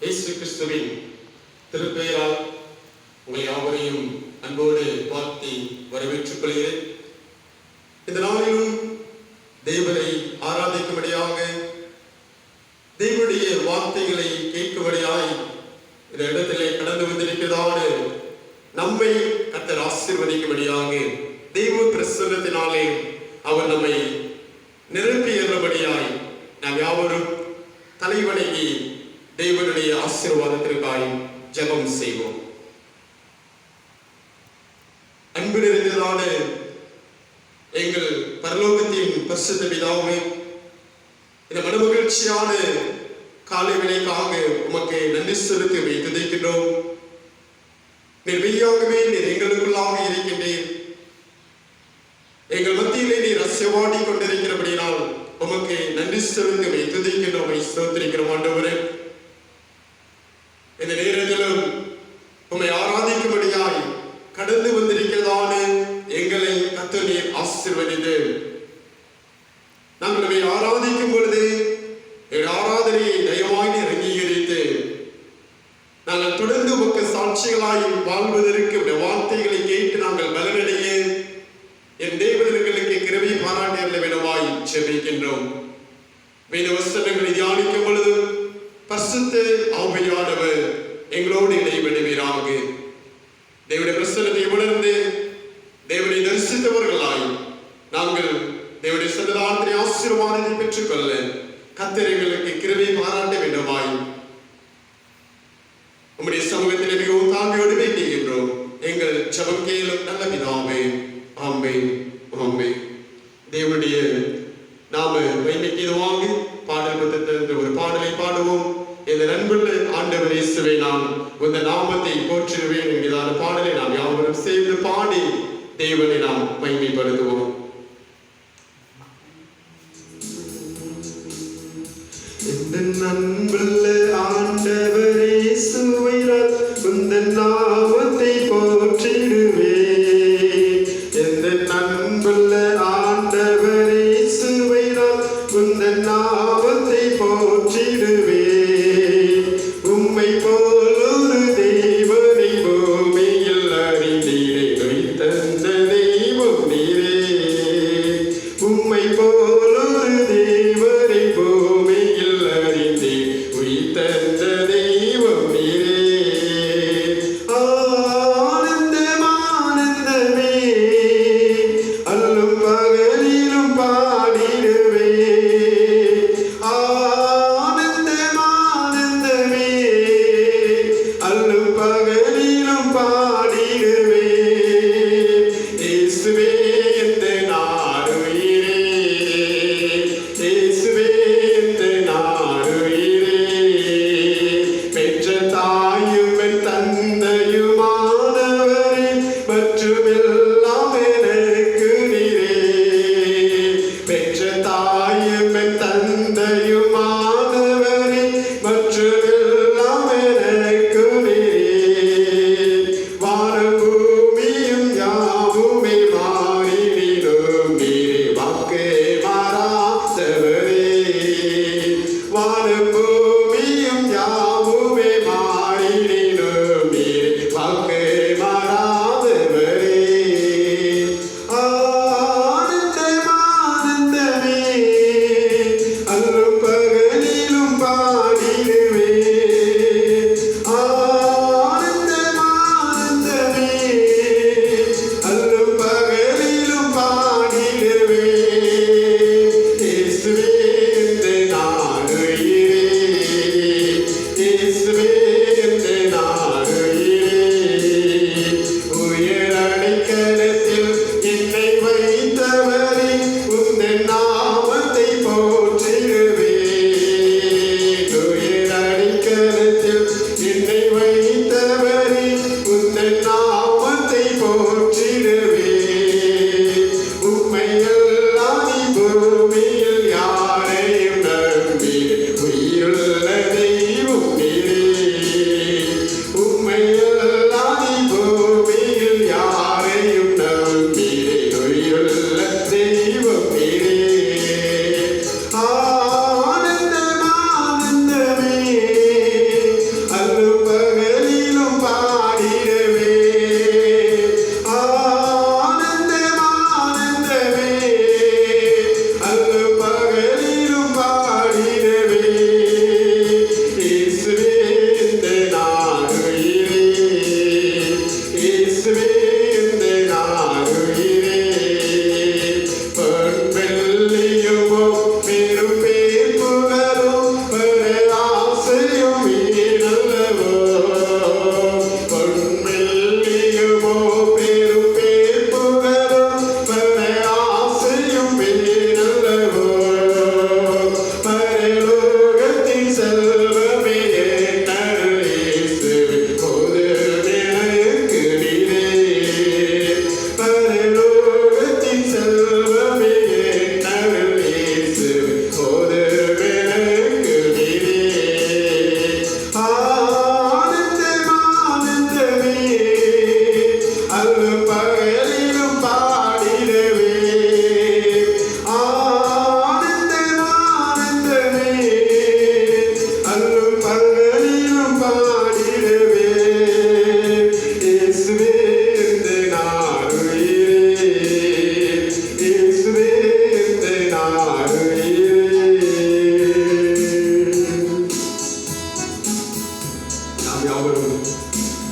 இயேசு கிறிஸ்துவின் திருப்பெயரால் உங்களை யாவரையும் அன்போடு வாழ்த்தி வரவேற்றுக் கொள்கிறேன். இந்த நாளிலும் தேவனை ஆராதிக்கும்படியாக, தேவனுடைய வார்த்தைகளை கேட்கும்படியாய் இந்த இடத்திலே கடந்து வந்திருக்கிறதான நம்மை கர்த்தர் ஆசீர்வதிக்கும்படியாக தெய்வ பிரசன்னத்தினாலே அவர் நம்மை நிரப்பியபடியாய் நாம் யாவரும் தலைவணங்கி தேவனுடைய ஆசீர்வாதத்திற்காய் ஜெபம் செய்வோம். அன்பு நிறைந்ததான எங்கள் பரலோகத்தின் பரிசுத்த பிதாவே, இந்த மனமகிழ்ச்சியான காலை வேளைக்காக உமக்கு நன்றி செலுத்தி துதிக்கின்றோம். நீர் மெய்யாகவே நீர் எங்களுக்குள்ளாக இருக்கின்றீர். எங்கள் மத்தியிலே நீர் அசைவாடி கொண்டிருக்கிறபடியால் உமக்கு நன்றி செலுத்தி துதிக்கின்றோம், ஸ்தோத்திரிக்கிறோம். ஆண்டவரே, இந்த நேரத்திலும் உம்மை ஆராதிக்கும்படியாய் கடந்து வந்திருக்கிறதான எங்களை கர்த்தர் நீர் ஆசீர்வதித்து, நாங்கள் உம்மை ஆராதிக்கும் பொழுது எங்கள் ஆராதனையை தயவாய் நீர் அங்கீகரித்து, நாங்கள் தொடர்ந்து உமக்கு சாட்சிகளாய் வாழ்வதற்கு உடைய வார்த்தைகளை கேட்டு நாங்கள் பலனடைய என் தேவர்களுக்கு கிருபை பாராட்டிய விடவாய் செபிக்கின்றோம். வேத வசனங்களை தியானிக்கும் பொழுது பரிசுத்த ஆவியானவர் எங்களோடு இடைபெறுவீராக. தேவனுடைய பிரசன்னத்தை உணர்ந்து தேவனை தரிசித்தவர்களாய் நாங்கள் தேவனுடைய சன்னிதானத்தின் ஆசீர்வாதத்தை பெற்றுக்கொள்ள கர்த்தர் எங்களுக்கு கிருபை பாராட்ட வேண்டுமாய் உம்முடைய சமூகத்தில் மிகவும் தாழ்மையோடு வேண்டுகின்றோம். எங்கள் ஜெபம் கேளும் நல்ல பிதாவே. ஆமென், ஆமென். தேவனுடைய நாம மகிமைக்கு வாங்கி பாடல் புத்தகத்திலிருந்து ஒரு பாடலை பாடுவோம். இந்த நண்புள்ள ஆண்டவர் இயேசுவே, நான் உந்த நாமத்தை போற்றுவேன் என்கிறான பாடலை நாம் யாவரும் சேர்ந்து பாடி தேவனை நாம் மகிமைப்படுத்துவோம். இந்த நண்புள்ள ஆண்டவர் இயேசுவே, நான் உந்த நாமத்தை போற்றிடுவேன். இந்த நண்புள்ள ஆண்டவர் இயேசுவே, நான் உந்த நாமத்தை போற்றிடுவேன். உம்மை போல் ஒரு தேவனை பூமியில் அறிந்தீரே, தந்த தெய்வம் நீரே. உம்மை போல் ஒரு தேவனை பூமியில் அறிந்தே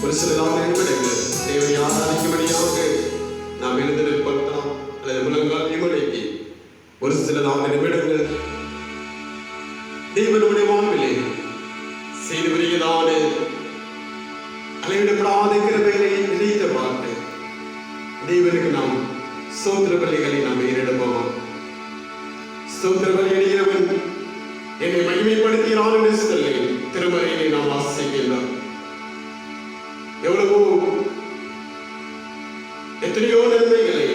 ஒரு சிலதான நிமிடங்கள் தேவனை ஆராதிக்கும்படியாக நாம் எழுந்து நிற்பட்டால் அல்லது முழங்கால் நிமிடக்கி ஒரு சிலதான நிமிடங்கள் தேவனுடைய வாழ்விலே செய்து வருகிறதான அளவிடப்படாத கிருபைகளை நினைத்து பார்த்து தேவனுக்கு நாம் ஸ்தோத்திர பலிகளை நாம் ஏறெடுப்போம். ஸ்தோத்திர பலி அடிக்கிறவன் என்னை மகிமைப்படுத்துகிறான் என்று சொல்லி திருமறையிலே நாம் வாசிக்கின்றோம். எவ்வளவோ எத்தனையோ நன்மைகளை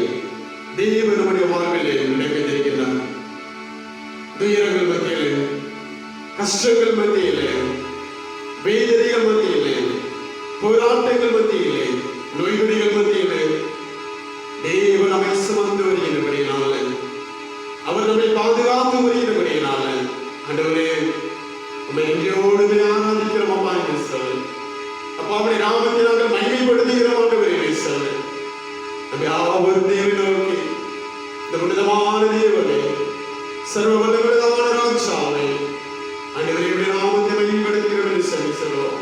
தேவன் நம்முடைய வாழ்விலே நினைக்கின்றார். துயரங்கள் மத்தியிலே, கஷ்டங்கள் மத்தியிலே, வேதனைகள் மத்தியிலே, போராட்டங்கள் மத்தியிலே, நோய்கள் மத்தியிலே தேவன் நம்மை சுமந்து வருகிறபடியினால, அவர் நம்மை பாதுகாத்து வருகிறபடியினால, ஆண்டவரே உம்மை இன்றையோடு ஆராதிக்கிறோம் அப்பா என்று சொல்லு. அப்பா அவருடைய நாமத்தை நாங்கள் மகிமைப்படுத்துகிறோம் ஆண்டவரே சொல்லு. நம்ம யாவரும் தேவனை நோக்கி இந்த புனிதமான தேவனே, சர்வ வல்லமையுள்ள ராஜாவே, ஆண்டவரே நாமத்தை மகிமைப்படுத்துகிறோம் என்று சொல்லி சொல்லுவோம்.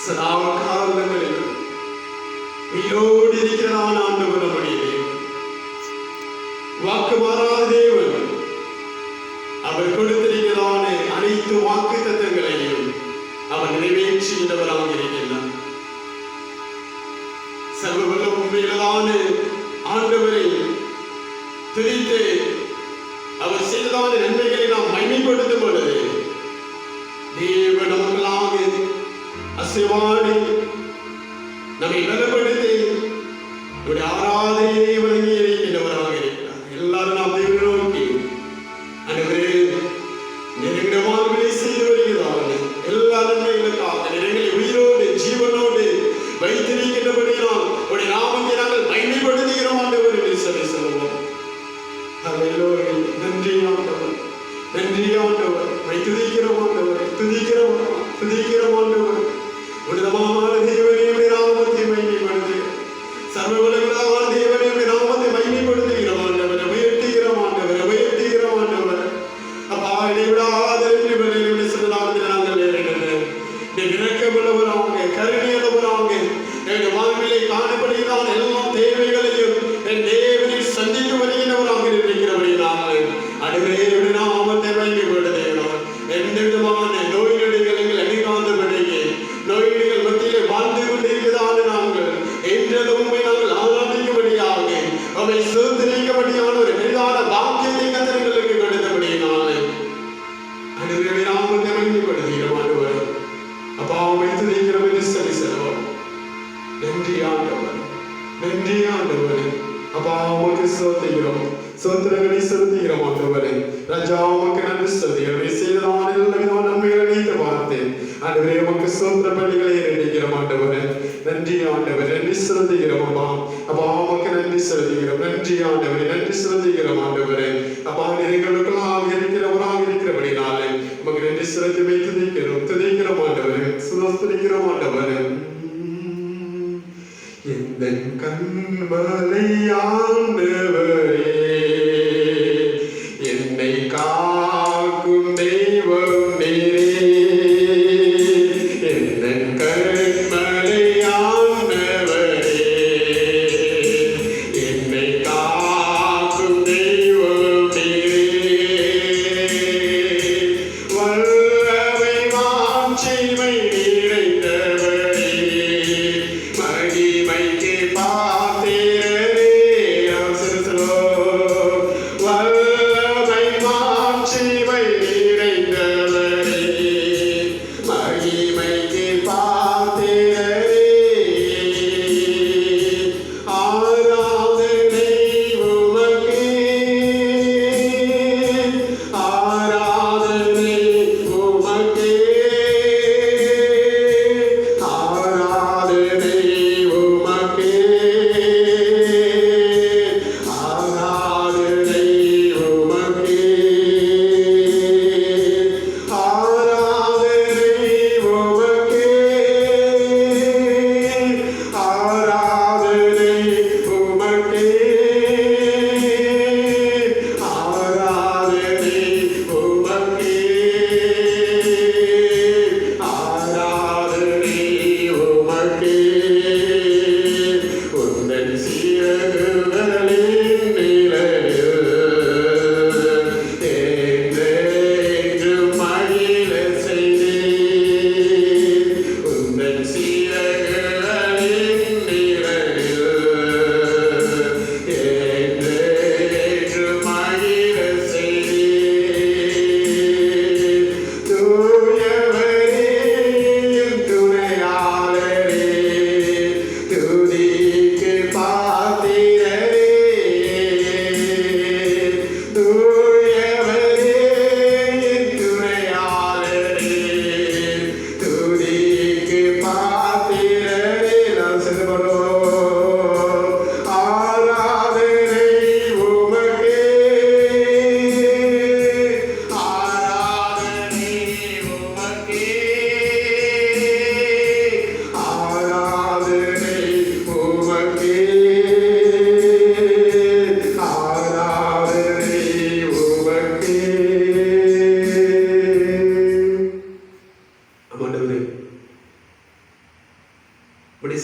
சதா காலங்களில் உயிரோடு இருக்கிறதான ஆண்டவர் நம்முடைய தேவன், வாக்கு மாறாத தேவன். அவர் கொடுத்திருக்கிறதான அனைத்து வாக்கு தத்தங்களையும் அவர் நிறைவேற்றுகின்றவராக இருக்கின்றார். சர்வ வல்ல உண்மையிலான ஆண்டவரை துதித்து அவர் செய்ததான நன்மைகளை நாம் மகிமைப்படுத்தும் பொழுது தேவன் நமக்களாக அசைவாடி நம்மை பலப்படுத்தி நம்முடைய ஆராதனையை வழங்கி இருக்கின்றவராக இருக்கிறார். எல்லாரும் நாம் தேவனை நோக்கி ஆண்டவரே நிறைய வாழ்விலை செய்து வருகிறார்கள். எல்லா நன்மைகளுக்காக நிறைய உயிரோடு ஜீவனோடு வைத்திருக்கின்றபடியால் உடைய நாமத்தை நாங்கள் மகிமைப்படுத்துகிறோம் ஆண்டவர் என்று சொல்லி சொல்லுவோம். அல்லேலூயா. நன்றி ஆண்டவர், நன்றி ஆண்டவர். துதிக்கிறோம் ஆண்டவர், துதிக்கிறோம் துதிக்கிறோம் ஆண்டவர். உன்னதமான தேவனே உடைய நாமத்தை மகிமைப்படுத்துகிறோம். சர்வ வல்லமையுள்ள தேவனே உடைய நாமத்தை மகிமைப்படுத்துகிறோம் ஆண்டவர். உயர்த்துகிறோம் ஆண்டவர், உயர்த்துகிறோம் ஆண்டவர். அப்பா இடைவிடாத நிபந்தனைகளை சொன்னதால் நாங்கள் நேரிடுகிறோம். நீ இரக்கமுள்ளவராக, கருணையுள்ளவராக எங்கள் வாழ்விலே காணப்படுகிறான எல்லா தேவைகளையும் என் தேவனை சந்தித்து வருகிறவராக இருக்கிறபடியால் அடுமையுடைய நாமத்தை மகிமைப்படுத்துகிறோம். எந்த விதமான நோய் நொடிகள் எங்கள் அணிகாந்தபடியே நோய்கள் மத்தியிலே வாழ்ந்து கொண்டிருக்கிறதான நாங்கள் என்றதும் நாங்கள் ஆராதிக்கும்படியாக அவை சுதந்திரிக்கப்படியான ஒரு பெரிதான பாக்கியத்தை கத்தர்களுக்கு கொடுத்தபடியினாலே அடுமையுடைய நாமத்தை மகிமைப்படுத்துகிறோம் ஆண்டவர். அப்பா அவை துதிக்கிறோம் என்று சொல்லி செல்வோம். நன்றி ஆண்டவர், நன்றி ஆண்டவர். அப்பா உமக்கு ஸ்தோத்திரம், ஸ்தோத்திரங்களை செலுத்துகிறோம் ஆண்டவரே. ராஜா உமக்கு நன்றி செலுத்துகிறோம். செய்ததான எல்லா விதமான நன்மைகளை நினைத்து பார்த்தேன் ஆண்டவரே. உமக்கு ஸ்தோத்திர பலிகளை ஏறெடுக்கிறோம் ஆண்டவரே. நன்றி ஆண்டவரே, நன்றி செலுத்துகிறோம் அப்பா. அப்பா உமக்கு நன்றி செலுத்துகிறோம். நன்றி ஆண்டவரே, நன்றி செலுத்துகிறோம் ஆண்டவரே. அப்பா எங்களுக்குள்ளாக இருக்கிறவராக இருக்கிறபடினாலே உமக்கு நன்றி செலுத்தி துதிக்கிறோம், துதிக்கிறோம் ஆண்டவரே, சுதந்திரிக்கிறோம் ஆண்டவரே. எந்தன் கண்மலை ஆண்டவரே, என்னை காக்கும் தெய்வம் நீரே. எந்தன் கண்மலை ஆண்டவரே, என்னை காக்கும் தெய்வம் நீரே. வல்லமை மாட்சிமை நிறைந்தவரே, மகிமைக்கு பாத்திரரே. வல்லமை மாட்சிமை நிறைந்தவரே, மகிமைக்கு பாத்திரரே. ஆராதனை உமக்கே, ஆராதனை உமக்கே.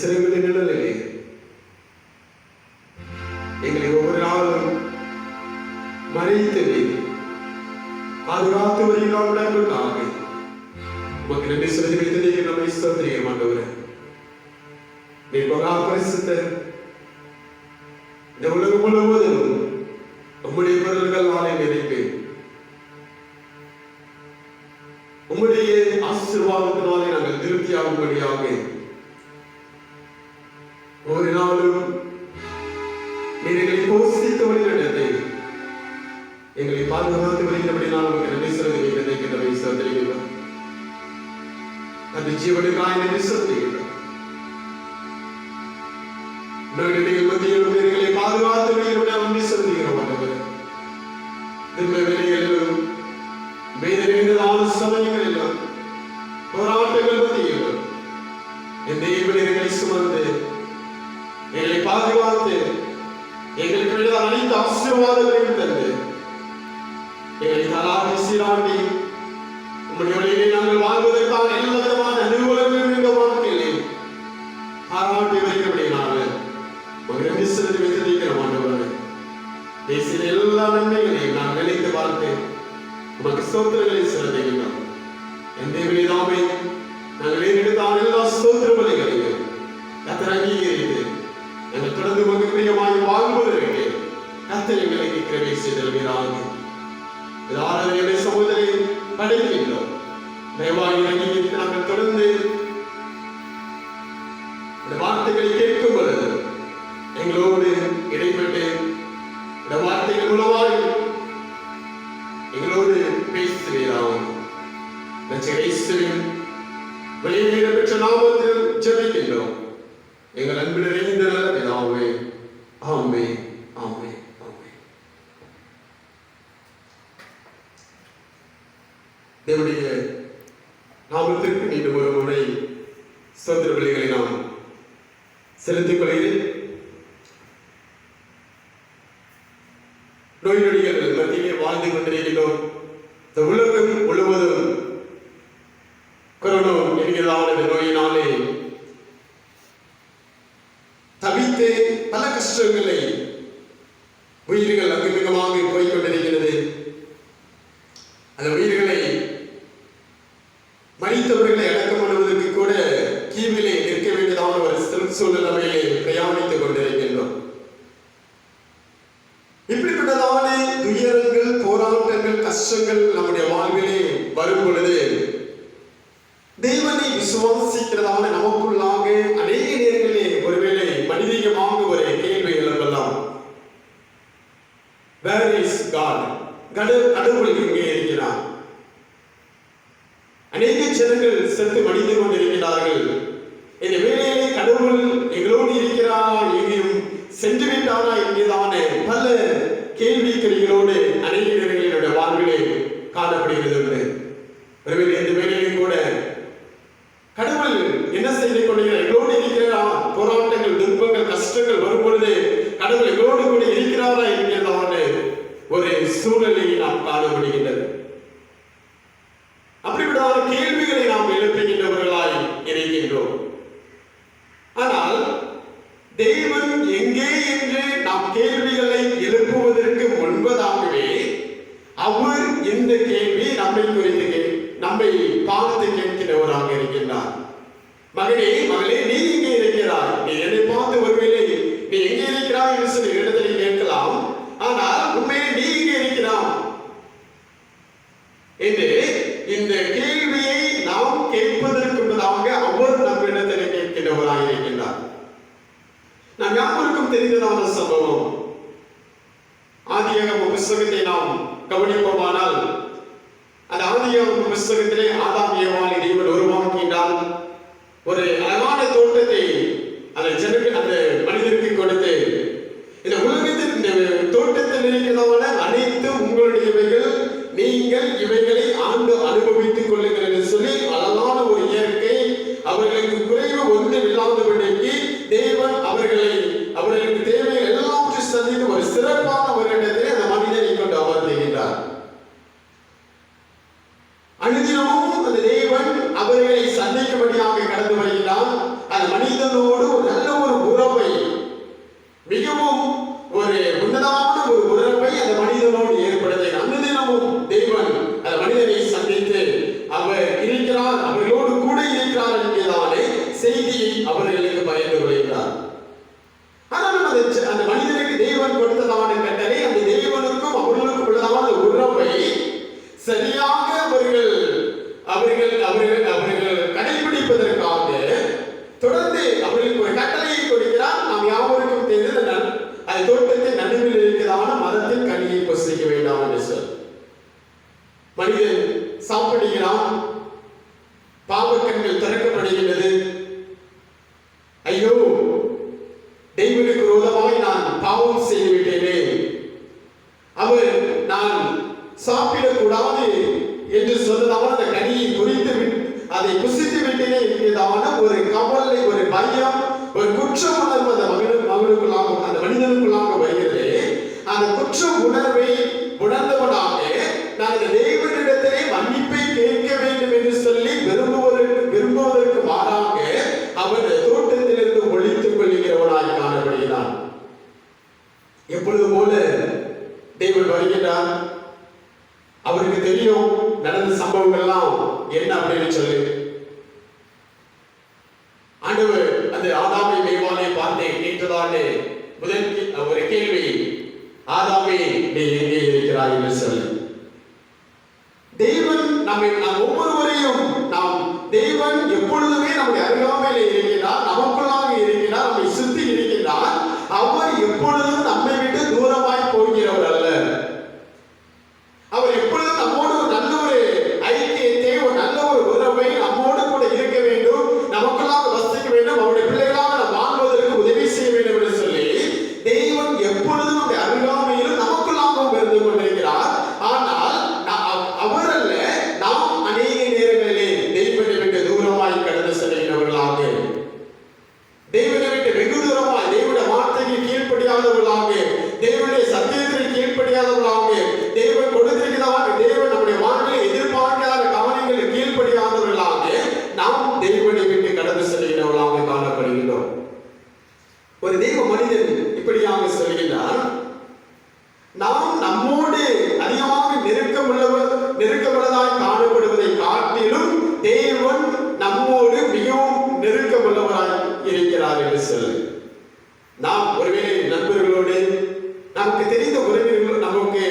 சிறைகளின் நிழலிலே எங்களை ஒவ்வொரு நாளும் மறைத்து பாதுகாத்து வருகிறார்களுக்காக உமக்கு நன்றி சொல்லி வைத்ததே நம்மை ஸ்தோத்திரிக்கிறோம் ஆண்டவரே. நீர் மகா பரிசுத்தர். இந்த உலகம் முழுவதும் உம்முடைய பொருள்கள் நாளை நிறைந்து உம்முடைய ஆசீர்வாதத்தினாலே நாங்கள் திருப்தியாகும்படியாக ஒரு நாளும் நீர் எங்களை போஷித்து வழிநடத்தி எங்களை பாதுகாத்து வருகிறபடினால் உமக்கு நன்றி சொல்லி வைத்ததை நம்மை ஸ்தோத்திரிக்கிறோம். அந்த ஜீவனுக்காய் நன்றி சொல்லுகிறோம். நடுநிலையில் மத்தியிலும் எங்களை பாதுகாத்து நன்றி சொல்லுகிறோம் ஆண்டவரே. திரும்ப வெளியிலும் வேதனையான சமயங்களிலும் போராட்டங்கள் மத்தியிலும் என் தேவனை சுமந்து எங்களை பாதுகாத்து எங்களுக்கு அனைத்து ஆசீர்வாதங்களையும் தந்து எங்களை தலாடி சீராண்டி உம்முடைய வழியிலே நாங்கள் வாழ்வதற்கான எல்லா விதமான அனுகூலங்களும் இந்த வாழ்க்கையிலே பாராட்டி வைக்கப்படுகிறார்கள். நன்றி செலுத்தி வைத்திருக்கிறோம் ஆண்டவரே. தேசிய எல்லா நன்மைகளையும் நான் நினைத்து பார்த்து உமக்கு ஸ்தோத்திரங்களை செலுத்துகிறோம். என் தேவனே நாமே நாங்கள் ஏறெடுத்தான எல்லா ஸ்தோத்திர பலிகளையும் கர்த்தர் அங்கீகரித்து நாங்கள் தொடர்ந்து உமக்கு பிரியமாய் வாழ்வதற்கு கர்த்தர் எங்களுக்கு கிருபை செய்தருள்வீராக. இந்த ஆராதனையுடைய சகோதரை படைக்கின்றோம். தயவாய் அங்கீகரித்து நாங்கள் தொடர்ந்து இந்த வார்த்தைகளை கேட்கும் பொழுது எங்களோடு இடைப்பட்டு இந்த வார்த்தைகள் மூலமாய் எங்களோடு பேசுவீராகும். வெளியே பெற்ற நாமத்தில் ஜெபிக்கின்றோம் எங்கள் அன்பு நிறைந்த நல்ல பிதாவே. ஆமென், ஆமென், ஆமென். தேவனுடைய நாமத்திற்கு மீண்டும் ஒரு முறை ஸ்தோத்திர பலிகளை நாம் செலுத்திக் கொள்கிறேன். நோய் நொடிகள் மத்தியிலே வாழ்ந்து கொண்டிருக்கிறோம். இந்த உலகம் முழுவதும் கொரோனா என்கிறதான நோயினாலே தவித்து பல கஷ்டங்களை உயிர்கள் அங்குமிகமாக போய்கொண்டிருக்கிறது. அந்த உயிர்களை மனிதவர்களை அடக்கம் பண்ணுவதற்கு கூட கீவிலே நிற்க வேண்டியதான ஒரு சூழ்நிலையிலே பிரயாணித்துக் கொண்டிருக்கின்றோம். இப்படிப்பட்டதான துயரங்கள், போராட்டங்கள், கஷ்டங்கள் நம்முடைய வாழ்விலே வரும் பொழுது தேவனை விசுவாசிக்கிறதான நமக்குள்ளாக அநேக நேரங்களிலே ஒருவேளை மனிதமாக ஒரு கேள்வி எழுப்பலாம். Where is God? கடவுள் எங்கே இருக்கிறார்? அநேக ஜனங்கள் செத்து மடிந்து கொண்டிருக்கிறார்கள். இந்த வேளையிலே கடவுள் எங்களோடு இருக்கிறாரா, எங்கேயும் சென்று விட்டாரா என்கிறதான பல கேள்விகளோடு அநேக நேரங்களினுடைய வாழ்விலே காணப்படுகிறது. ஒருவேளை இந்த வேளையிலும் கூட கடவுள் என்ன செய்து கொண்டிருக்கிறார், எங்களோடு இருக்கிறாரா? போராட்டங்கள், துன்பங்கள், கஷ்டங்கள் வரும் பொழுது கடவுள் எங்களோடு கூட இருக்கிறாரா என்கிறதான ஒரு சூழ்நிலையை நாம் காணப்படுகின்றது. அப்படிப்பட்ட கேள்விகளை நாம் எழுப்புகின்றவர்களாய் இருக்கின்றோம். ஆனால் தெய்வம் எங்கே என்று நாம் கேள்விகளை எழுப்புவதற்கு முன்பதாகவே அவர் இந்த கேள்வி நம்மை குறித்து நம்மை பார்த்து கேட்கிறவராக இருக்கின்றார். மகனே, மகளே, நீ எங்கே இருக்கிறாய்? நீ என்னை பார்த்து ஒருவேளை நீ எங்கே இருக்கிறாய் என்று சொல்லி இடத்தில் கேட்கலாம். ஆனால் உண்மையை நீ எங்கே இருக்கிறாய் என்று இந்த கேள்வியை நாம் கேட்பதற்கு முன்னதாக அவர் நம்மிடத்தில் கேட்கிறவராக இருக்கின்றார். நாம் யாருக்கும் தெரிந்ததான சம்பவம். ஆதியாகம புத்தகத்தை நாம் கவனிப்போமானால் அந்த ஆதியாகம புத்தகத்திலே ஆதாம் ஏவாளை தேவன் உருவாக்கினார். ஒரு அழகான தோட்டத்தை அந்த ஜனங்கள் அந்த மனிதருக்கு கொடுத்து, இந்த உலகத்தில் இந்த தோட்டத்தில் இருக்கிறதான அனைத்து உங்களுடையவைகள், நீங்கள் இவைகளை ஆண்டு அனுபவித்துக் கொள்ளுங்கள் என்று சொல்லி அழகான ஒரு இயற்கை, அவர்களுக்கு குறைவு ஒன்றும் இல்லாதபடிக்கு தேவன் அவர்களுக்கு தேவை எல்லாவற்றையும் சந்தித்து ஒரு சிறப்பான ஒரு இடத்திலே அந்த மனிதனை கொண்டு அமர்த்துகின்றார். அனுதினமும் அந்த தேவன் அவர்களை சந்திக்கும்படியாக கடந்து வருகிறார். அந்த மனிதனோடு ஒரு நல்ல ஒரு உறவை, மிகவும் ஒரு உன்னதமான ஒரு உறவை அந்த மனிதனோடு ஏற்படுத்தி அனுதினமும் தேவன் அந்த மனிதனை சந்தித்து அவர் இருக்கிறார், அவர்களோடு கூட இருக்கிறார் என்கிறதானே செய்தியை அவர்களுக்கு பயந்து கொள்கிறார். ஆனால் அந்த மனிதனுக்கு தேவன் கொடுத்ததான கட்டளை, அந்த தேவனுக்கும் அவர்களுக்கும் உள்ளதான உறவை சரியாக அவர்கள் கடைபிடிப்பதற்காக தொடர்ந்து அவர்களுக்கு ஒரு கட்டளையை கொடுக்கிறார். நாம் யாவருக்கும் தெரிந்த அந்த தோட்டத்தின் நடுவில் இருக்கிறதான மரத்தின் கனியை புசிக்க வேண்டாம் என்று சொல். மனிதன் சாப்பிடுகிறான், பாவக்கண்கள் திறக்கப்படுகிறது. ஐயோ, தேவனுக்கு விரோதமாய் நான் பாவம் செய்து விட்டேனே, அவர் நான் சாப்பிடக்கூடாது என்று சொன்னதான அந்த கனியை குறித்து அதை புசித்து விட்டேனே என்கிறதான ஒரு கவலை, ஒரு பயம், ஒரு குற்ற உணர்வு அந்த மகனுக்குள்ளாக, அந்த மனிதனுக்குள்ளாக வருகிறது. அந்த குற்ற உணர்வை உணர்ந்தவனாக நான் இந்த தேவனிடத்திலே மன்னிப்பை கேட்க வேண்டும் என்று சொல்லி விரும்புவதற்கு மாறாக அவன் தோட்டத்திலிருந்து ஒழித்துக் கொள்கிறவனாய் காணப்படுகிறான். எப்பொழுது போல தேவன் வருகிறார். அவருக்கு தெரியும் நடந்த சம்பவங்கள்லாம் என்ன அப்படின்னு சொல்லி. ஆண்டவர் அந்த ஆதாமை மேவாலை பார்த்து கேட்டதான முதல் ஒரு கேள்வி, ஆதாமே நீ எங்கே இருக்கிறாய் என்று சொல்லி. தேவன் நாம் ஒவ்வொருவரையும் தேவன் எப்பொழுதுமே நம்முடைய அருகாமையில் இருக்கிறார், நமக்குள்ளாக இருக்கிறார், நம்மை சுத்தி இருக்கிறார். அவர் எப்பொழுதும் நம்மை விட்டு தூரமாய் போகிறவர் அல்ல. அவர் எப்பொழுதும் நம்மோடு நல்ல ஒரு ஐக்கியத்தை, ஒரு நல்ல ஒரு உறவை நம்மோடு கூட இருக்க வேண்டும், நமக்குள்ளாக வசிக்க வேண்டும், அவருடைய பிள்ளைகளாக நாம் வாழ்வதற்கு உதவி செய்ய வேண்டும் என்று சொல்லி தேவன் எப்பொழுதும் நம்முடைய அருகாமையிலும் நமக்குள்ளாகவும் இருந்து கொண்டிருக்கிறார். ஆனால் அவர் அல்ல, நாம் அநேக நேரங்களிலே தெய்வத்தை விட்டு தூரமாய் கடந்து செல்கிறவர்களாக, தெய்வத்தை விட்டு வெகு தூரமாய், தேவனுடைய வார்த்தைக்கு கீழ்ப்படியாதவர்களாக, தேவனுடைய சத்தியத்திற்கு கீழ்ப்படியாதவர்களாக, தேவன் கொடுத்திருக்கிறதாக தேவன் நம்முடைய வாழ்க்கையை எதிர்பார்க்காத கவனங்களுக்கு கீழ்ப்படியாதவர்களாக நாம் தெய்வனை விட்டு கடந்து செல்கிறவர்களாக காணப்படுகிறோம். ஒரு தெய்வ மனிதன் இப்படியாக சொல்கிறார், நாம் நம்மோடு அதிகமாக நெருக்கமுள்ளதாய் காணப்படுவதை காட்டிலும் தேவன் நம்மோடு மிகவும் நெருக்கமுள்ளவராய் இருக்கிறார் என்று சொல்லு. நாம் ஒருவேளை நண்பர்களோடு, நமக்கு தெரிந்த உறவினர்கள், நமக்கு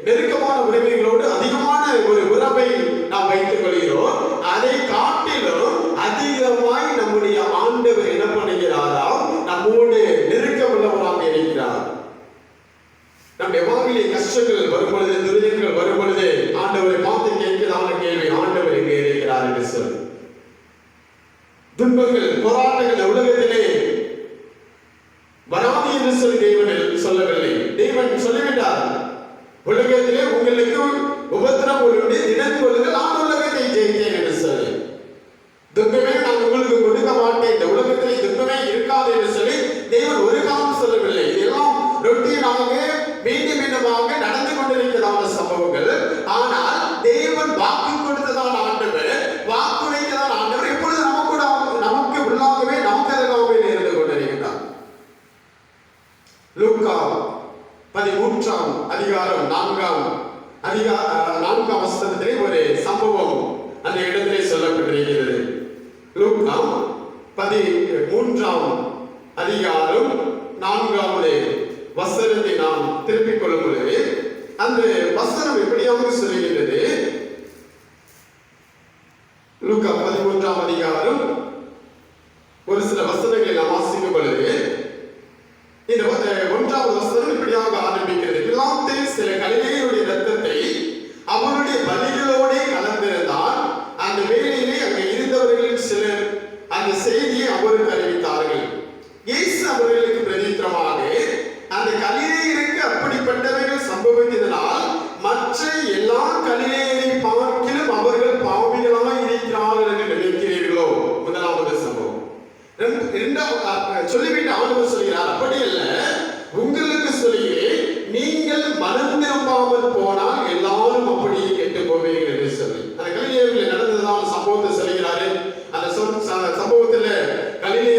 நெருக்கமான உறவினர்களோடு அதிகமான ஒரு உறவை நாம் வைத்துக் கொள்கிறோம். அதை காட்டிலும் அதிகமாய் நம்முடைய ஆண்டவர் என்ன பண்ணுகிறாராம், நம்மோடு நெருக்கமுள்ளவராக இருக்கிறார். நம்முடைய வாழ்விலே கஷ்டங்கள் வரும்பொழுது, துரிதங்கள் வரும்பொழுது ஆண்டவரை பார்த்து கேட்கிறதான கேள்வி, ஆண்டவர் எங்கே இருக்கிறார் என்று சொல்லு. துன்பங்கள், போராட்டங்கள் உலகத்திலே வராது என்று சொல்லி தேவன் சொல்லவில்லை. தேவன் சொல்லிவிட்டார், உலகத்திலே உங்களுக்கு உபத்திரம் உண்டு, தினம் கொள்ளுங்கள், நான் உலகத்தை ஜெயித்தேன் என்று சொல்லி. துன்பமே நான் உங்களுக்கு கொடுக்க மாட்டேன், இந்த உலகத்திலே துன்பமே இருக்காது என்று சொல்லி தேவன் ஒரு காலம் சொல்லவில்லை. இதெல்லாம் ரொட்டீனாக மீண்டும் மீண்டுமாக நடந்து கொண்டிருக்கிறதான சம்பவங்கள். ஆனால் தேவன் வாக்கு கொடுத்ததான ஆண்டவர், வாக்குரைத்ததான ஆண்டவர் எப்பொழுது நமக்கு உள்ளாகவே நமக்கு அருகாகவே இருந்து கொண்டிருக்கிறார். லூக்கா 13ஆம் அதிகாரம் 4ஆம் வசனத்திலே ஒரு சம்பவம் அந்த இடத்திலே சொல்லப்பட்டிருக்கிறது. லூக்கா 13ஆம் அதிகாரம் 4வது வசனத்தை நாம் திருப்பிக் கொள்ளும் பொழுது அந்த வசனம் எப்படியாக சொல்லுகிறது. லூக்கா 13ஆம் அதிகாரம் ஒரு சில வசனங்களை நாம் வாசிக்கும் பொழுது இந்த 1வது வசனம் இப்படியாக ஆரம்பிக்கிறது. பிலாத்து சில கலிலேயருடைய இரத்தத்தை அவருடைய பலிகளோட கலந்திருந்தார். அந்த வேளையிலே அங்கே இருந்தவர்களில் சிலர் அந்த செய்தியை அவருக்கு அறிவித்தார்கள். இயேசு அவர்களுக்கு பிரதித்திரமாக, அந்த கலிலேயருக்கு அப்படிப்பட்டவைகள் சம்பவித்ததனால் மற்ற எல்லா கலிலேயரை பார்க்கிலும் அவர்கள் பாவிகளாய் இருக்கிறார்கள் என்று நினைக்கிறீர்களோ? முதலாவது சம்பவம். சொல்லிவிட்டு ஆண்டவர் சொல்கிறார், அப்படி அல்ல, உங்களுக்கு சொல்கிறேன், நீங்கள் மனம் திரும்பாமல் போனால் எல்லாரும் அப்படியே கெட்டு போவீர்கள் என்று சொல்லி. அந்த கலிலேயர்கள் நடந்ததான சம்பவத்தை சொல்கிறாரு. அந்த சம்பவத்தில் கலிலே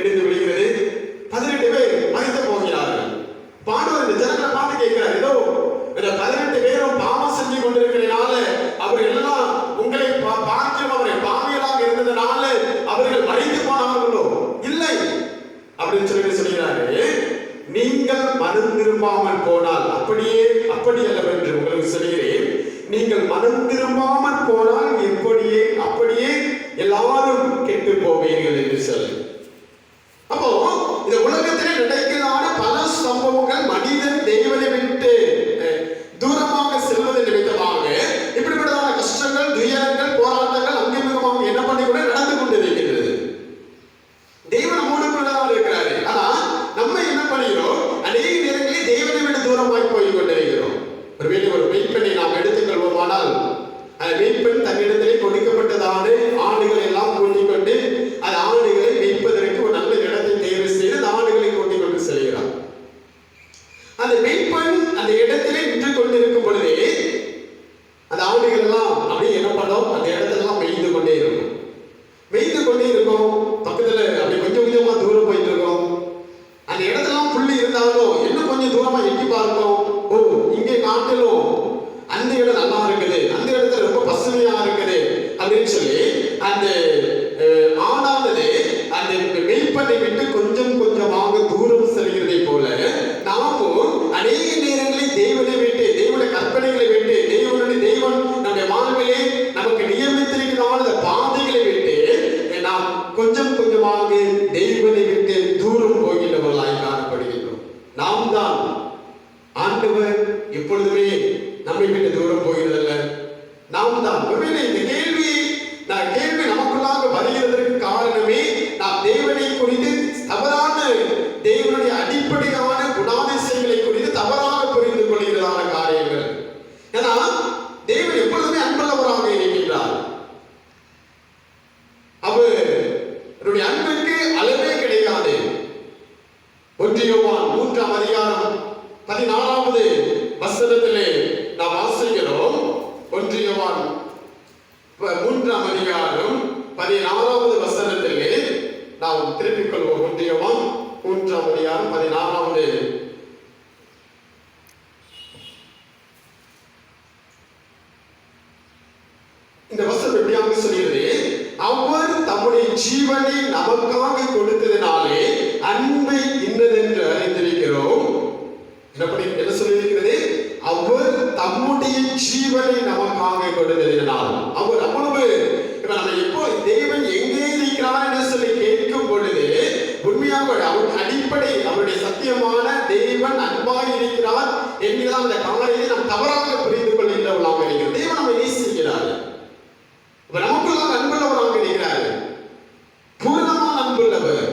இடிந்து விழுகிறது. 18 பேர் மரித்து போகிறார்கள். பாண்டவர் இந்த ஜனங்களை பார்த்து கேட்கிறார், ஏதோ இந்த 18 பேரும் பாவம் செஞ்சு கொண்டிருக்கிறதுனால அவர்கள் எல்லாம் உங்களை பார்க்கும் அவர்கள் பாவியலாக இருந்ததுனால அவர்கள் மரித்து போனார்களோ? இல்லை அப்படின்னு சொல்கிறாரு. நீங்கள் மனம் திரும்பாமல் போனால், அப்படி அல்லவென்று உங்களுக்கு சொல்கிறேன், நீங்கள் மனம் திரும்பாமல் போனால் அப்படியே எல்லாரும் கெட்டு போவீர்கள் என்று சொல்லி. அப்போ இந்த உலகத்திலே நடக்கிறதான பல சம்பவங்கள் மனிதன் தேவனை விட்டு தூரமாக செல்வது நிமித்தமாக இப்படிப்பட்டதான கஷ்டங்கள், துயரங்கள், போராட்டங்கள் அங்கமிகமாக என்ன பண்ணி கூட நடந்து கொண்டிருக்கிறது. தேவன் நம்மோடுதான் இருக்கிறாரு. ஆனா நம்ம என்ன பண்ணுகிறோம்? அநேக நேரங்களில் தேவனை விட தூரமாய் போய் கொண்டிருக்கிறோம். ஒருவேளை ஒரு மெய்ப்பெண்ணை நாம் எடுத்துக்கொள்வோமானால், அந்த மெய்ப்பெண் தன்னிடத்திலே கொடுக்கப்பட்டதான ஆடுகளை எல்லாம் கூட்டிக் கொண்டு அந்த ஆடுகளை மேய்ப்பதற்கு ஒரு நல்ல இடத்தை தேர்வு செய்து அந்த ஆடுகளை கூட்டிக் கொண்டு செல்கிறார். அந்த மெய்ப்பெண் அந்த இடத்திலே நின்று கொண்டிருக்கும் பொழுதே அந்த ஆடுகள் எல்லாம் அப்படியே என்ன பண்ணோம்? அந்த இடத்தெல்லாம் மேய்ந்து கொண்டே இருக்கும். பக்கத்துல அப்படி கொஞ்சம் கொஞ்சமா தூரம் போயிட்டு இருக்கோம். அந்த இடத்தெல்லாம் புள்ளி இருந்தாலும் இன்னும் கொஞ்சம் தூரமா எட்டி பார்ப்போம். ஓ, இங்கே காட்டிலும் அந்த இடம் நல்லா இருக்குது, அந்த இடத்துல ரொம்ப பசுமையா இருக்குது அப்படின்னு சொல்லி அந்த ஆடானது அந்த மெய்ப்பனை விட்டு கொஞ்சம் கொஞ்சமாக தூரம் செல்கிறதை போல நாமும் அநேக நேரங்களில் தேவனை விட்டு, தேவனுடைய கற்பனைகளை விட்டு, தேவன் நம்முடைய வாழ்விலே நமக்கு நியமித்திருக்கிறான அந்த பாதைகளை விட்டு நாம் கொஞ்சம் கொஞ்சமாக தேவனை விட்டு தூரம் போகின்றவர்களாய் காணப்படுகின்றோம். நாம் தான் ஆண்டவர் எப்பொழுதுமே நம்மை விட்டு தூரம் போகிறதல்ல, நாம் தான். இந்த கேள்வி நமக்குள்ளாக வருகிறதற்கு காரணமே நாம் தேவனை குறித்து தவறான, தேவனுடைய அடிப்படையான குணாதிசயங்களை குறித்து தவறாக புரிந்து கொள்கிறதான காரியங்கள். ஏன்னா தேவன் எப்பொழுதுமே அன்புள்ளவராக இருக்கின்றார். அவருடைய அன்புக்கு அளவே கிடையாது. 1 யோவான் 3ஆம் அதிகாரம் 14வது வசனத்திலே நாம் வாசிக்கிறோம். 1 யோவான் 3ஆம் அதிகாரம் 14வது வசனத்திலே நாம் திருப்பிக் கொள்வோம். 1 யோவான் 3ஆம் அதிகாரம் 14வது இந்த வசனம் எப்படியாக சொல்கிறது? அவர் தம்முடைய ஜீவனை நமக்காக கொடுத்ததினாலே அன்பை இன்னதென்று அறிந்திருக்கிறோம். என்ன சொல்லியிருக்கிறது? அவர் தம்முடைய ஜீவனை நமக்காக கொடுத்ததினால். அவர் அவ்வளவு நம்ம எப்போ தேவன் எங்கே இருக்கிறார் என்று சொல்லி கேட்கும் பொழுது உண்மையாக அவர் அடிப்படை, அவருடைய சத்தியமான தேவன் அன்பாய் இருக்கிறார் என்கிறார். அந்த காரியத்தை நாம் தவறாக புரிந்து கொள்கின்றவர்களாக இருக்கிறோம். தேவன் நம்மை நேசிக்கிறார், நமக்குள்ள அன்புள்ளவராக இருக்கிறார், பூர்ணமான அன்புள்ளவர்.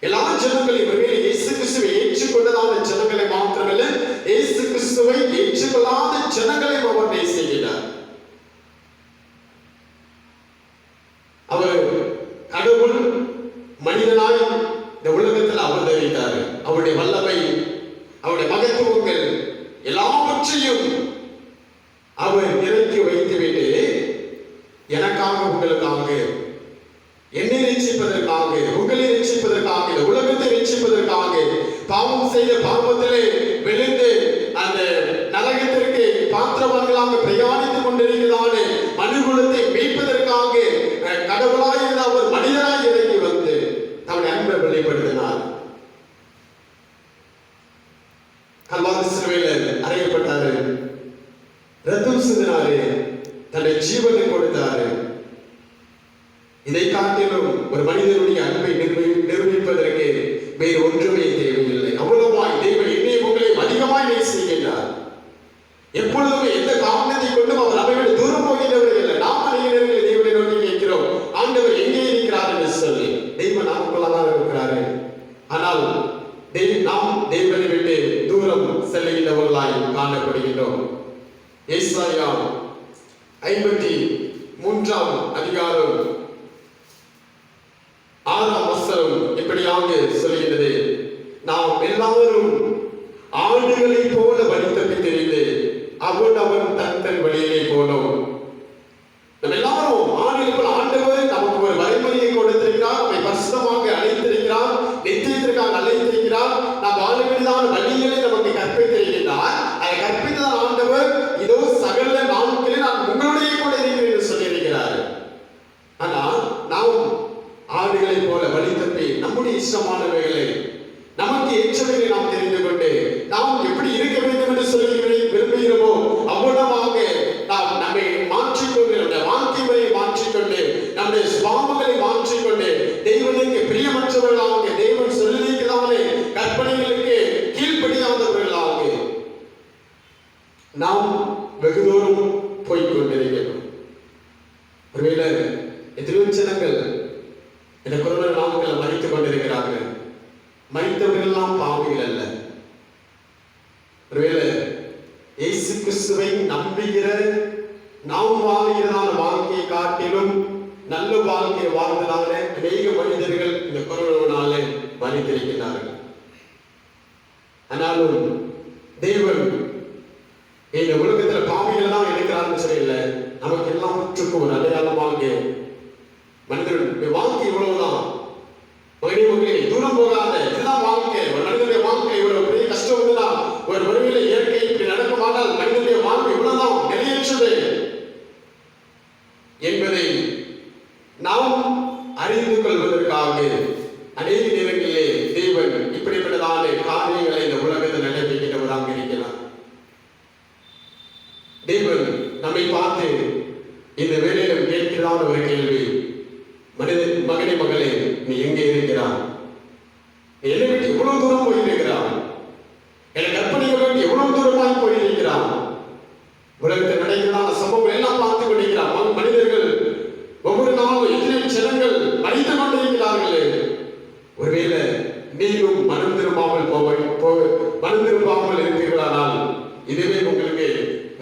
எல்லா ஜனங்களையும் இயேசு கிறிஸ்துவை ஏற்றுக்கொண்டதான ஜனங்களை மாத்திரமல்ல, இயேசு கிறிஸ்துவை ஏற்றுக்கொள்ளாத ஜனங்களையும் அவர் நேசிக்கிறார். அவர் கடவுள் மனிதனாய் இந்த உலகத்தில் அவதரித்தார். அவருடைய வல்லமை, அவருடைய மகத்துவங்கள் எல்லாவற்றையும் அவர் இறக்கி வைத்துவிட்டு எனக்காக, உங்களுக்காக, என்னை ரட்சிப்பதற்காக, உங்களை ரட்சிப்பதற்காக, இந்த உலகத்தை ரட்சிப்பதற்காக, பாவம் செய்த பாவத்திலே விழுந்து அந்த நரகத்திற்கு பாத்திரவான்களாக பிரயாணித்துக் கொண்டிருக்கிறான மனுகுலத்தை மீட்பதற்காக கடவுளாய் இருந்த அவர் மனிதனாய் இறங்கி வந்து தன்னுடைய அன்பை வெளிப்படுத்தினார். கல்வாரி சிலுவையில் அறையப்பட்டாரு, ரத்தம் சிந்தினாரு, தன்னுடைய ஜீவனை கொடுத்தாரு. இதை காட்டிலும் ஒரு மனிதனுடைய அன்பை நிரூபிப்பதற்கு வேறு ஒன்றுமே தேவையில்லை. அவ்வளவாய் தேவன் என்னையும் உங்களையும் அதிகமாய் நேசிக்கின்றார். எப்பொழுதுமே எந்த காரணத்தை கொண்டும் அவர் நம்மை விட தூரம் போகின்றவர் இல்லை. நாம் அநேகர்கள் தேவனை நோக்கி கேட்கிறோம், ஆண்டவர் எங்கே இருக்கிறார் என்று சொல்லி. தெய்வம் நமக்குள்ளதான் இருக்கிறாரு. ஆனால் நாம் தேவனை விட்டு தூரம் செல்லுகின்றவர்களாய் காணப்படுகின்றோம். ஏசாயா 53ஆம் அதிகாரம் 6ஆம் வசனம் இப்படியாக சொல்கிறது: நாம் எல்லாரும் ஆடுகளை போல வழி தப்பி தெரிந்து அவன் தன் வழியிலே போனோம். நம்ம எல்லாரும் ஆடுகள் போல, ஆண்டவர் நமக்கு ஒரு வழிமுறையை கொடுத்திருக்கிறார். நம்மை பரிசுத்தமாக நம்முடைய சுபாவங்களை மாற்றிக்கொண்டு தெய்வனுக்கு பிரியமற்றவர்களாக, தெய்வன் சொல்லியிருக்கிறார்களே கற்பனைகளுக்கு கீழ்ப்படியாதவர்களாக நாம் வெகு தூரம் போய்கொண்டிருக்கிறோம். ஒருவேளை எத்தனையோ ஜனங்கள் இந்த கொரோனா நாட்கள் மறித்துக் கொண்டிருக்கிறார்கள். மறித்தவர்கள் எல்லாம் பாவிகள் அல்ல. ஒருவேளை இயேசு கிறிஸ்துவை நம்புகிற நாம் வாழ்கிறதான வாழ்க்கையை காட்டிலும் நல்ல வாழ்க்கையை வாழ்ந்ததான அநேக மனிதர்கள் இந்த கொரோனாவால மறித்திருக்கிறார்கள். ஆனாலும் தேவன் இந்த உலகத்துல பாவிகள் தான் இருக்கிறான்னு சொல்லல, நமக்கு எல்லாம் முற்றுக்கும் ஒரு அடையாளமாக மனிதனுடைய வாழ்க்கை இவ்வளவுதான். மகனே தூரம் போகாத, இதுதான் வாழ்க்கை. ஒரு மனிதனுடைய வாழ்க்கை இவ்வளவு பெரிய கஷ்டம் வந்துனா, ஒரு வறுமையில இயற்கை இப்படி நடக்குமானால் மனிதனுடைய வாழ்க்கை இவ்வளவுதான் நிறைவேற்றது என்பதை நாம் அறிந்து கொள்வதற்காக அநேக நேரங்களிலே தேவன் இப்படிப்பட்டதான காரியங்களை இந்த உலகத்தில் நடைபெறுகிறவராக இருக்கிறார். தேவன் நம்மை பார்த்து இந்த வேளையிலும் கேட்கிறதான ஒரு கேள்வி, மகனே மகளே, நீ எங்கே இருக்கிறாய்? என்னை விட்டு எவ்வளவு தூரம் போயிருக்கிறான்? என் கற்பனைகளை விட்டு எவ்வளவு தூரமாய் போயிருக்கிறான்? உலகத்தில் நடக்கிறதான சம்பவங்கள் எல்லாம் பார்த்து கொண்டிருக்கிறான். மனிதர்கள் ஒவ்வொரு நாளும் எத்தனை ஜனங்கள் மறித்துக் கொண்டிருக்கிறார்களே. ஒருவேளை நீயும் மனம் திரும்பாமல் இருக்கிறீர்களானால் இதுவே உங்களுக்கு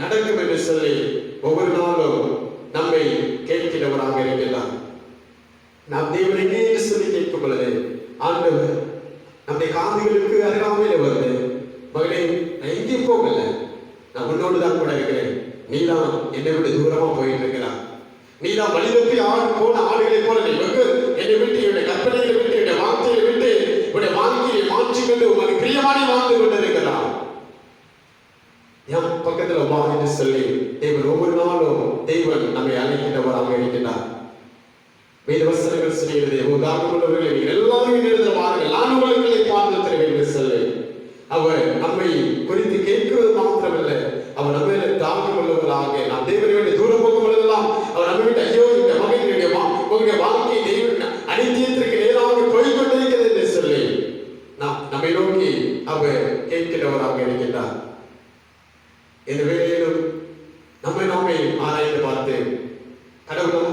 நடக்கும் என்று சொல்லி ஒவ்வொரு நாளும் நம்மை கேட்கிறவராக இருக்கிறார். நாம் தேவனை என்று சொல்லி கேட்கும் பொழுது ஆண்டவர் நம்முடைய காதுகளுக்கு அருகாமையில் வருது, மகளே நான் எங்கேயும் போகல, நான் உன்னோடு தான் கூட இருக்கிறேன், நீதான் என்னை விட்டு தூரமா போயிட்டு இருக்கிறார், நீதான் வழிதப்பி போன ஆடுகளை போல நீ என்னை விட்டு என்னுடைய கற்பனைகளை விட்டு என்னுடைய வார்த்தையை விட்டு உன்னுடைய வாழ்க்கையை மாற்றிக்கொண்டு உனக்கு பிரியமானி வாழ்ந்து கொண்டிருக்கிறார். என் பக்கத்துல வா என்று சொல்லி தேவன் ஒவ்வொரு நாளும் தேவன் நம்மை அழைக்கின்றவராக இருக்கிறார். வேதவசனங்கள் சொல்கிறது, உதாரணம் உள்ளவர்களை எல்லாரும் எழுதுவார்கள், நான் உங்களை பார்த்து தருவேன் என்று சொல்லி அவர் நம்மை குறித்து கேட்கிறது மாத்திரமல்ல, அவர் நம்ம தாழ்வு உள்ளவர்களாக நாம் தேவனை தூரம் போகும் பொழுதெல்லாம் அவர் நம்ம விட்டு ஐயோ இந்த மகனுடைய வாழ்க்கை தெய்வன் அனித்தியத்திற்கு நேராக போய்கொண்டிருக்கிறது என்று சொல்லி நம்மை நோக்கி அவர் கேட்கிறவராக இருக்கின்றார். இந்த வேளையிலும் நம்மை நாமே ஆராய்ந்து பார்த்து கடவுள்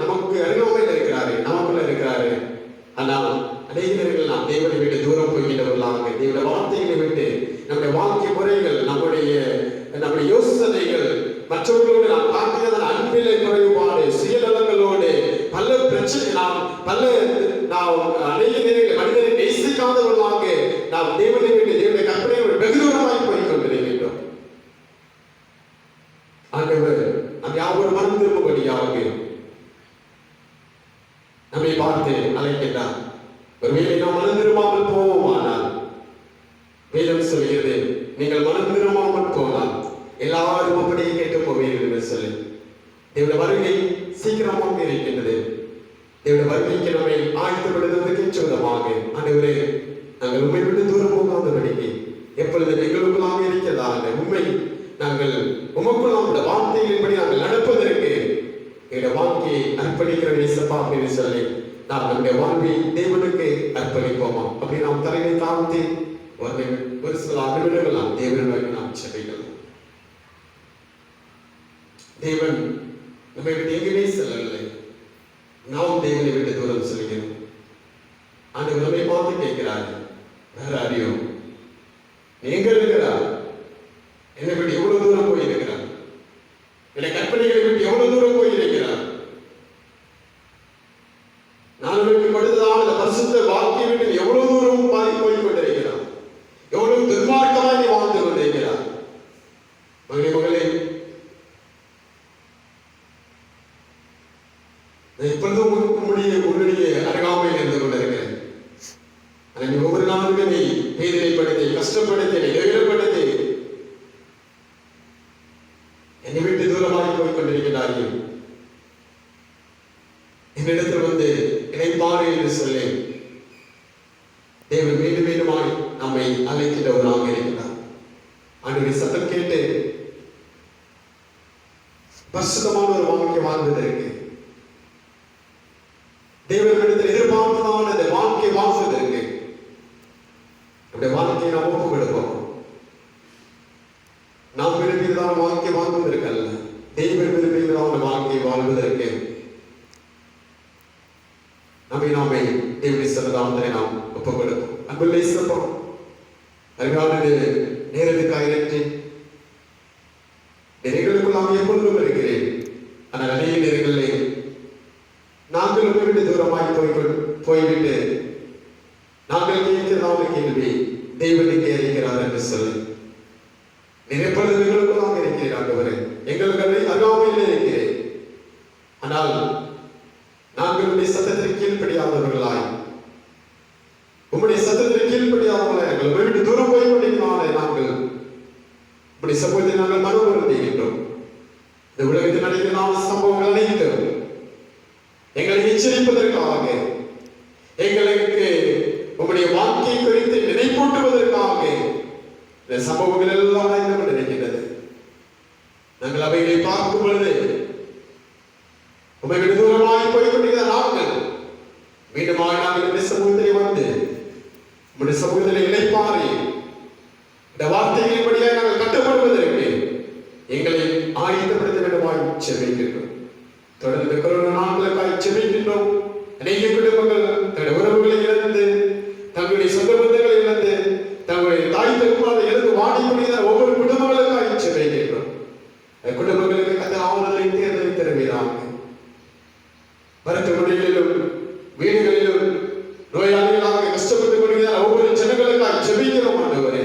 நமக்கு அருகாமையில் இருக்கிறாரு, நமக்குள்ள இருக்கிறாரு. ஆனால் அநேக நேரங்கள் நாம் தேவனை விட்டு தூரம் போய்கின்றவர்களாக தேவனுடைய வார்த்தைகளை விட்டு நம்முடைய வாழ்க்கை முறைகள், நம்முடைய யோசனைகள், மற்றவர்களோடு நாம் காட்டியதன் அன்பிலே குறைபாடு, சுயநலங்களோடு பல பிரச்சனை நாம் அநேக நேரங்கள் மனிதனை நேசிக்காதவர்களாக நாம் தேவனை விட்டு தேவனுடைய கற்பனையோடு வெகு தூரமாய் போய் கொண்டிருக்கின்றோம். ஆண்டவர் நம் யாவரும் மனம் திரும்பும்படியாக நம்மை பார்த்து அழைக்கின்றார். ஒருவேளை நாம் மனம் திரும்பாமல் போவோமானால் வேதம் சொல்கிறது, நீங்கள் மனம் திரும்பாமல் போனால் எல்லாரும் அப்படியே கேட்டு போவீர்கள் என்று சொல்லி தேவனுடைய வருகை சீக்கிரமாக இருக்கின்றது. தேவனுடைய வருகைக்கு நம்மை ஆயத்தப்படுவதற்கு சொந்தமாக ஆண்டவரே நாங்கள் உண்மை விட்டு தூரம் போகாதபடிக்கு எப்பொழுது எங்களுக்குள்ளாக இருக்கிறதா அந்த உண்மை நாங்கள் உமக்குள் நம்முடைய வார்த்தைகளின்படி நாங்கள் நடப்பதற்கு எங்களுடைய வாழ்க்கையை அர்ப்பணிக்கிற இயேசப்பா அப்படின்னு சொல்லி நாம் நம்முடைய வாழ்வை தேவனுக்கு அர்ப்பணிப்போமா? அப்படி நாம் தலையை தாழ்த்தி ஒரு சில நிமிடங்கள் நாம் தேவனுக்கு நாம் செபிக்கலாம். தேவன் நம்மை விட்டு எங்குமே செல்லவில்லை, நாம் தேவனை விட்டு தூரம் செல்கிறோம். ஆண்டவர் நம்மை பார்த்து கேட்கிறார், வேற அறியும் எங்க இருக்கிறார்? என்னை விட்டு எவ்வளவு தூரம் போயிருக்கிறார்? என்னுடைய கற்பனைகளை விட்டு எவ்வளவு தூரம் போயிருக்கிறார்? நான் உனக்கு கொடுத்ததான இந்த பரிசுத்த வாழ்க்கையை விட்டு எவ்வளவு தூரம் போய் கொண்டிருக்கிறார்? எவ்வளவு துன்மார்க்கமாய் நீ வாழ்ந்து கொண்டிருக்கிறார்? மகளே இப்பொழுதும் உன்னுடைய அருகாமையில் இருந்து கொண்டிருக்கிறேன். நீ ஒவ்வொரு நாளுமே நீ வேதனைப்படுத்தி, கஷ்டப்படுத்தி, வேதனைப்படுத்தி என்னை விட்டு தூரமாகி போய் கொண்டிருக்கிறார்கள். என்னிடத்தில் வந்து இணைப்பாரு என்று சொல்லி தேவன் மீண்டும் மீண்டுமாய் நம்மை அழைக்கின்றவராக இருக்கிறார். ஆண்டவருடைய சத்தம் கேட்டு பரிசுத்தமான ஒரு வாழ்க்கை வாழ்வதற்கு பரிசுத்ததாமத்தை நாம் ஒப்புக் கொடுப்போம். அன்புள்ள இயேசுப்பா, அருமையானது நேரத்துக்காக நன்றி. நிறைகளுக்குள் நாம் எப்பொழுதும் இருக்கிறேன். ஆனால் அநேக நேரங்களிலே நாங்கள் உங்களை தூரமாய் போய்விட்டு நாங்கள் கேட்கிறதான கேள்வி தெய்வனுக்கு இருக்கிறார் என்று சொல்லி நிறைப்பொழுதுகளுக்கும் நாங்கள் இருக்கிறேன். ஆண்டவரே, எங்களுக்கு அருகாமையில் இருக்கிறேன். ஆனால் நாங்கள் உடைய சத்தத்திற்கு கீழ்ப்படியாதவர்களாய், உம்முடைய சத்தத்திற்கு கீழ்ப்படியாதவர்களாய் நாங்கள் வீட்டு தூரம் போய் கொண்டிருந்தாலே நாங்கள் உம்முடைய சமூகத்தை நாங்கள் மனோவருந்துகின்றோம். இந்த உலகத்தில் நடக்கிற சம்பவங்கள் அனைத்தும் எங்களை எச்சரிப்பதற்காக, எங்களுக்கு உம்முடைய வாழ்க்கை குறித்து நினைப்பூட்டுவதற்காக இந்த சம்பவங்கள் எல்லாம் நடந்து கொண்டிருக்கின்றது. நாங்கள் அவைகளை பார்க்கும் பொழுது உம்மை விட தூரமாய் போய் கொண்டிருக்கிற நாங்கள் மீண்டுமாய் நாங்கள் இந்த சமூகத்திலே வந்து உம்முடைய சமூகத்திலே இளைப்பாறி இந்த வார்த்தைகளின்படியாக நாங்கள் கட்டுப்படுவதற்கு எங்களை ஆயத்தப்படுத்த வேண்டுமாய் செபிக்கின்றோம். தொடர்ந்து கொரோனா நாட்களுக்காய் செபிக்கின்றோம். அநேக குடும்பங்கள் தங்களுடைய உறவுகளை இழந்து, தங்களுடைய சொந்த பந்தங்களை இழந்து, தங்களுடைய தாய் தகப்பனை இழந்து வாடிக்கொண்டிருக்கிற ஒவ்வொரு குடும்பங்களுக்காய் செபிக்கின்றோம். குடும்பங்களுக்கு கர்த்தர் ஆறுதலை தேர்தலை தருவீராக. மருத்துவமனைகளிலும் வீடுகளிலும் நோயாளிகளாக கஷ்டப்பட்டுக் கொண்டிருக்கிற ஒவ்வொரு ஜனங்களுக்காய் செபிக்கிறோம். ஆண்டவரே,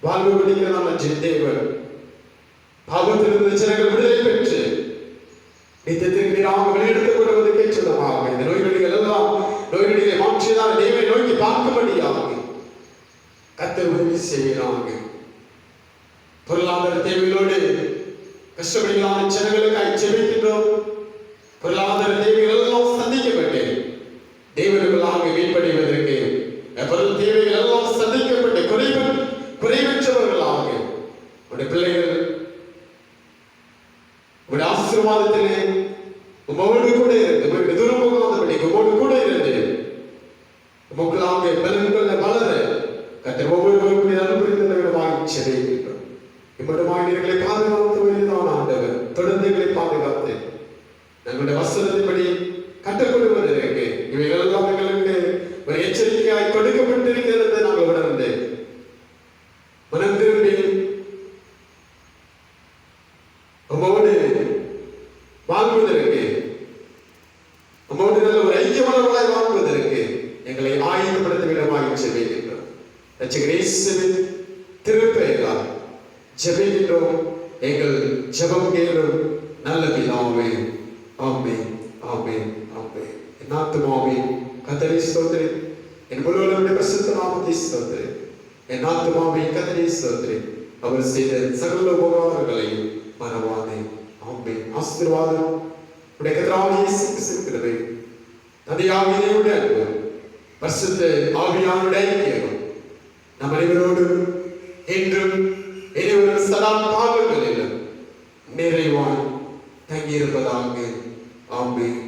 வாழ்வு கொடுக்கிறதான தேவன், பாவத்திலிருந்து ஜனங்கள் விடுதலை பெற்று நித்தியத்திற்கு நீராக வெளியெடுத்துக் கொள்வதற்கே சொந்தமாக இந்த நோய்களிகள் எல்லாம் நோய்களிலே மாற்றியதால் தேவை நோக்கி பார்க்கும்படியாக கர்த்தர் உதவி செய்கிறாங்க. பொருளாதார தேவைகளோடு கஷ்டப்படுகிறான ஜனங்களுக்காய் செபிக்கின்றோம். பொருளாதார தேவைகள் எல்லாம் சந்திக்கப்பட்டு தேவனுக்குள்ளாக வீழ்படைவதற்கு பொருள் தேவைகள் எல்லாம் சந்திக்கப்பட்டு குறைவற்றவர்களாக உடைய பிள்ளைகள் உடைய ஆசீர்வாதத்திலே உம்மோடு கூட இருந்து, உமக்கு தூரம் போகாதபடி உம்மோடு கூட இருந்து உமக்குள்ளாக பலன்கள் வளர கர்த்தர் ஒவ்வொருவருக்கும் அருள் புரிந்தவர்களாய் செபிக்கின்றோம். இம்மட்டுமாய் எங்களை பாதுகாத்து வருகிறான் ஆண்டவர். தொடர்ந்து எங்களை பாதுகாத்து நம்முடைய வசனத்தின்படி கற்றுக்கொள்வதற்கு இவைகள் எல்லாம் எங்களுக்கு ஒரு எச்சரிக்கையாய் கொடுக்கப்பட்டிருக்கிறது. நாங்கள் உணர்ந்து மனம் திரும்பி உம்மோடு வாழ்வதற்கு, உம்மோடு நல்ல ஒரு ஐக்கியமானவர்களாய் வாழ்வதற்கு எங்களை ஆயத்தப்படுத்த விடமாய் செபிக்கின்றோம். ரட்சகர் இயேசுவின் திருப்பெயரால் ஜெபிக்கின்றோம். எங்கள் ஜெபம் கேளும் நல்ல பிதாவே. ஆமென், ஆமென், ஆமென். என் ஆத்துமாவே கர்த்தரை ஸ்தோத்திரி, என் முழுவதும் பரிசுத்த நாமத்தை ஸ்தோத்திரி. என் ஆத்துமாவே கர்த்தரை ஸ்தோத்திரி, அவர் செய்த சகல உபகாரங்களையும் மறவாதே. ஆமென். ஆசீர்வாதம் உடைய கர்த்தராகிய இயேசு கிறிஸ்துவின் கிருபை, தந்தையாகிய தேவனுடைய அன்பு, பரிசுத்த ஆவியானவருடைய ஐக்கியம் நம் அனைவரோடும் என்றும் இறைவன் சதா காலங்களிலும் நிறைவாய் தங்கியிருப்பதாக. ஆமென்.